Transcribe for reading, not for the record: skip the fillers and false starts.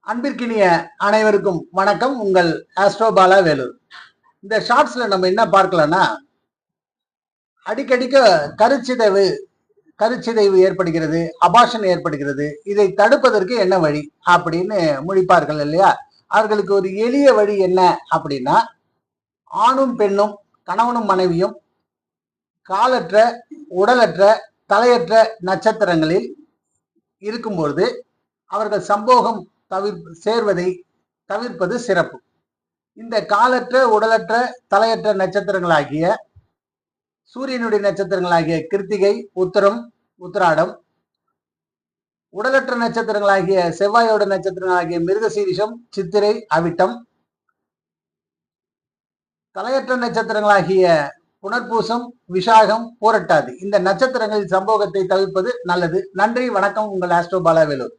அன்பிற்கினிய அனைவருக்கும் வணக்கம். உங்கள் ஆஸ்ட்ரோபாலா வேலூர். இந்த ஷார்ட்ஸ்ல நம்ம என்ன பார்க்கலாம்னா, அடிக்கடிக்க கருச்சிதைவு கருச்சிதைவு ஏற்படுகிறது, அபாஷன் ஏற்படுகிறது. இதை தடுப்பதற்கு என்ன வழி அப்படின்னு முழிப்பார்கள் இல்லையா? அவர்களுக்கு ஒரு எளிய வழி என்ன அப்படின்னா, ஆணும் பெண்ணும் கணவனும் மனைவியும் காலற்ற உடலற்ற தலையற்ற நட்சத்திரங்களில் இருக்கும்பொழுது அவர்கள் சம்போகம் சேர்வதை தவிர்ப்பது சிறப்பு. இந்த காலற்ற உடலற்ற தலையற்ற நட்சத்திரங்களாகிய சூரியனுடைய நட்சத்திரங்களாகிய கிருத்திகை, உத்தரம், உத்திராடம், உடலற்ற நட்சத்திரங்களாகிய செவ்வாயோட நட்சத்திரங்களாகிய மிருகசீரிஷம், சித்திரை, அவிட்டம், தலையற்ற நட்சத்திரங்களாகிய புனர்பூசம், விஷாகம், பூரட்டாதி, இந்த நட்சத்திரங்களின் சம்போகத்தை தவிர்ப்பது நல்லது. நன்றி, வணக்கம். உங்கள் ஆஸ்ட்ரோபாலா வேலூர்.